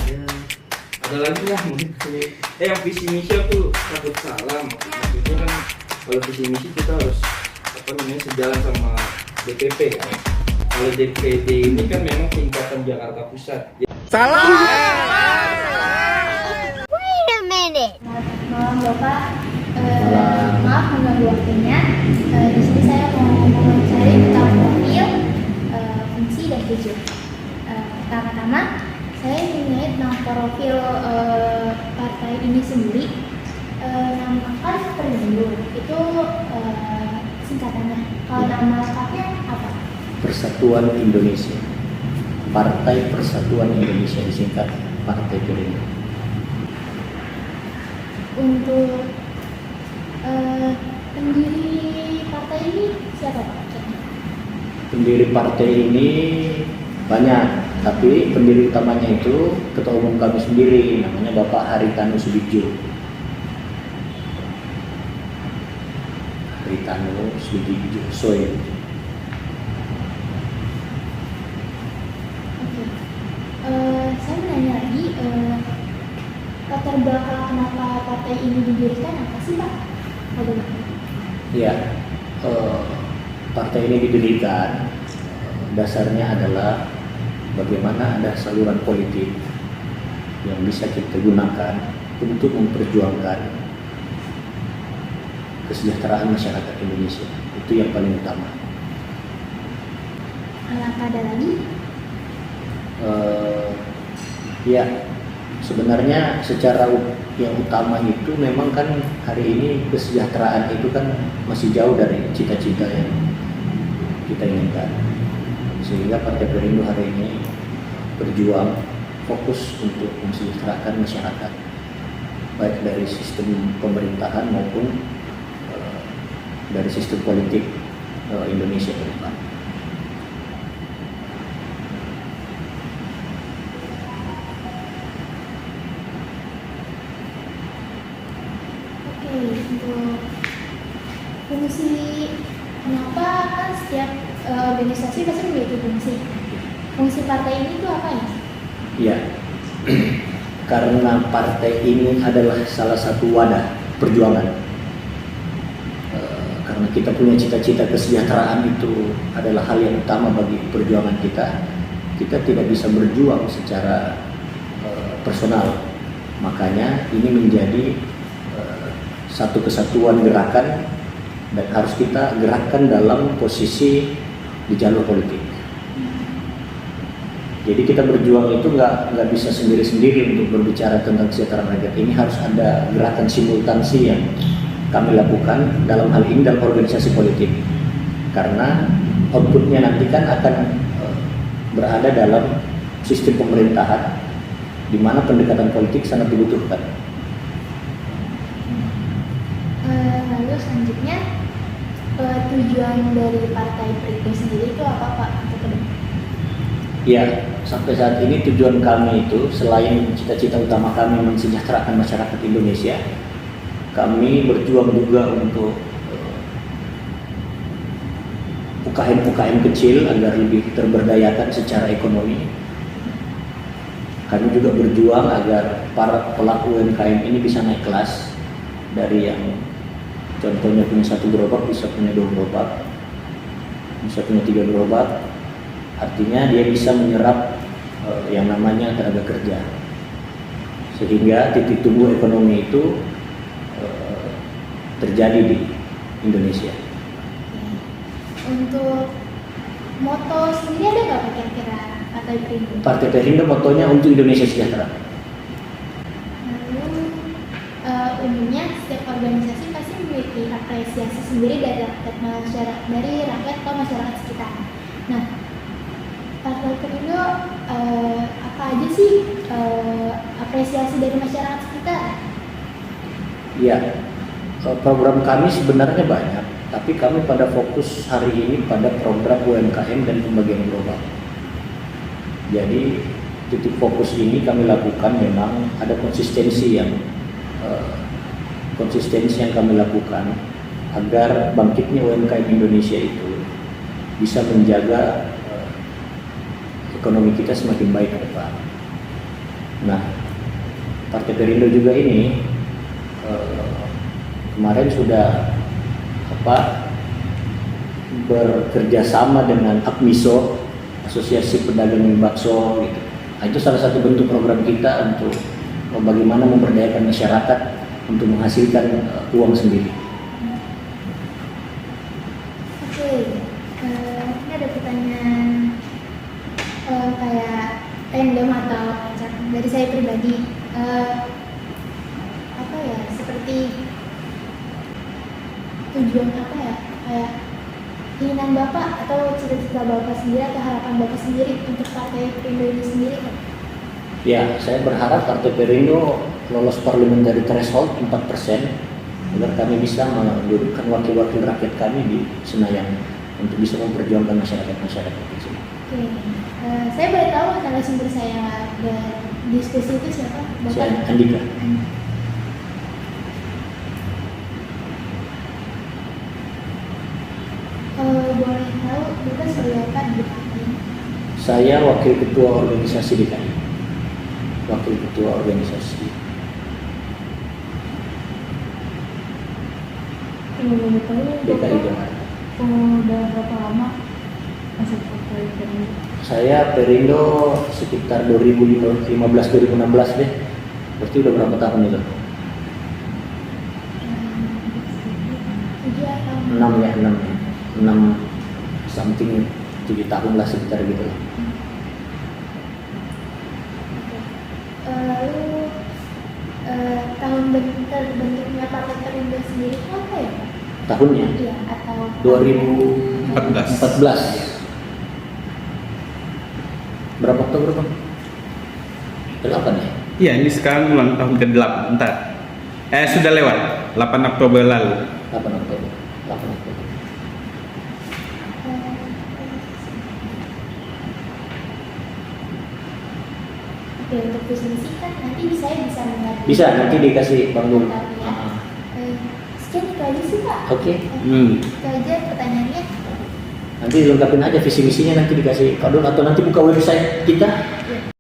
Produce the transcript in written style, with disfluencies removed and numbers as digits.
ya ada lagi lah mungkin yang visi misi aku takut salah maksudnya kan kalau visi misi kita harus apa namanya sejalan sama DPP kan. Kalau DPD ini kan memang tingkatan Jakarta Pusat. Salah. Wait a minute. Malam Bapak, maaf mengganggu waktunya. Di sini saya mau mencari tentang profil, fungsi dan tujuan. Pertama-tama saya ingin melihat tentang profil partai ini sendiri. Nama kan Perindo itu singkatannya. Kalau nama lengkapnya apa? Persatuan Indonesia, Partai Persatuan Indonesia disingkat Partai Perindo. Untuk pendiri partai ini siapa Pak? Pendiri partai ini banyak, tapi pendiri utamanya itu ketua umum kami sendiri, namanya Bapak Haritanu Sudibjo. Haritanu Sudibjo Soe. Oke. Saya menanya lagi, latar belakang kenapa partai ini didirikan apa sih Pak? Ya, partai ini didirikan dasarnya adalah bagaimana ada saluran politik yang bisa kita gunakan untuk memperjuangkan kesejahteraan masyarakat Indonesia. Itu yang paling utama. Apa ada lagi? Ya, sebenarnya secara yang utama itu memang kan hari ini kesejahteraan itu kan masih jauh dari cita-cita yang kita inginkan. Sehingga Partai Perindo hari ini berjuang fokus untuk mensejahterakan masyarakat, baik dari sistem pemerintahan maupun dari sistem politik Indonesia ke depan. Oke, untuk fungsi, kenapa kan setiap organisasi pasti memiliki fungsi. Fungsi partai ini itu apa ya? Ya, karena partai ini adalah salah satu wadah perjuangan. Karena kita punya cita-cita kesejahteraan itu adalah hal yang utama bagi perjuangan kita. Kita tidak bisa berjuang secara personal. Makanya ini menjadi satu kesatuan gerakan dan harus kita gerakkan dalam posisi di jalur politik. Jadi kita berjuang itu nggak bisa sendiri-sendiri untuk berbicara tentang kesejahteraan rakyat. Ini harus ada gerakan simultansi yang kami lakukan dalam hal ini dalam organisasi politik. Karena outputnya nanti kan akan berada dalam sistem pemerintahan di mana pendekatan politik sangat dibutuhkan. Lalu selanjutnya, tujuan dari partai Perindo sendiri itu apa Pak? Untuk ke depan? Ya, sampai saat ini tujuan kami itu selain cita-cita utama kami mensejahterakan masyarakat Indonesia, kami berjuang juga untuk UKM-UKM kecil agar lebih terberdayakan secara ekonomi. Kami juga berjuang agar para pelaku UMKM ini bisa naik kelas dari yang contohnya punya 1 gerobak bisa punya 2 gerobak, bisa punya 3 gerobak. Artinya dia bisa menyerap yang namanya tenaga kerja, sehingga titik tumbuh ekonomi itu terjadi di Indonesia. Untuk moto sendiri ada nggak Pak kira-kira Partai Perindo? Partai Perindo motonya untuk Indonesia sejahtera. Lalu umumnya setiap organisasi pasti memiliki apresiasi sendiri dari rakyat atau masyarakat sekitar. Nah, Partai Perindo apa aja sih apresiasi dari masyarakat sekitar? Ya, program kami sebenarnya banyak, tapi kami pada fokus hari ini pada program UMKM dan pembagian global. Jadi titik fokus ini kami lakukan memang ada konsistensi yang kami lakukan agar bangkitnya UMKM Indonesia itu bisa menjaga ekonomi kita semakin baik ke depan. Nah, Partai Perindo juga ini kemarin sudah bekerja sama dengan APMISO, Asosiasi Pedagang Bakso gitu. Nah, itu salah satu bentuk program kita untuk bagaimana memberdayakan masyarakat untuk menghasilkan uang sendiri. Oke, ini ada pertanyaan kayak random atau acak dari saya pribadi. Apa ya, seperti tujuan apa ya, kayak keinginan Bapak atau cita-cita Bapak sendiri atau harapan Bapak sendiri untuk Partai Perindo ini sendiri kan? Ya, saya berharap Partai Perindo lolos parliamentary threshold 4% agar kami bisa mendudukkan wakil-wakil rakyat kami di Senayan untuk bisa memperjuangkan masyarakat di sini. Oke, saya boleh tahu narasumber saya diskusi itu siapa? Bapak? Saya Andika. Boleh tahu Bapak sebagai apa di partai ini? Saya wakil ketua organisasi DKI. Wakil ketua organisasi. Boleh tahu DKI Bapak Jakarta. udah berapa lama masuk partai Perindo? Saya Perindo sekitar 2015-2016 deh. Berarti udah berapa tahun itu? 7 atau 6 ya, 6 something 7 tahun lah sekitar gitu lah. Lalu tahun terbentuknya Partai Perindo sendiri itu apa ya, Pak? Tahunnya Iya, atau 2014. Berapa Oktober Bang? 8 ya? Iya, ini sekarang ulang tahun ke-8. Entar. Sudah lewat. 8 Oktober lalu. 8 Oktober. 8 Oktober. Oke, untuk visi misi kan nanti saya bisa mengerti. Bisa nanti dikasih panggung. Ya. Sekian itu aja sih, Pak. Oke. Itu aja pertanyaannya. Nanti lengkapin aja visi misinya, nanti dikasih kado atau nanti buka website kita. Ya.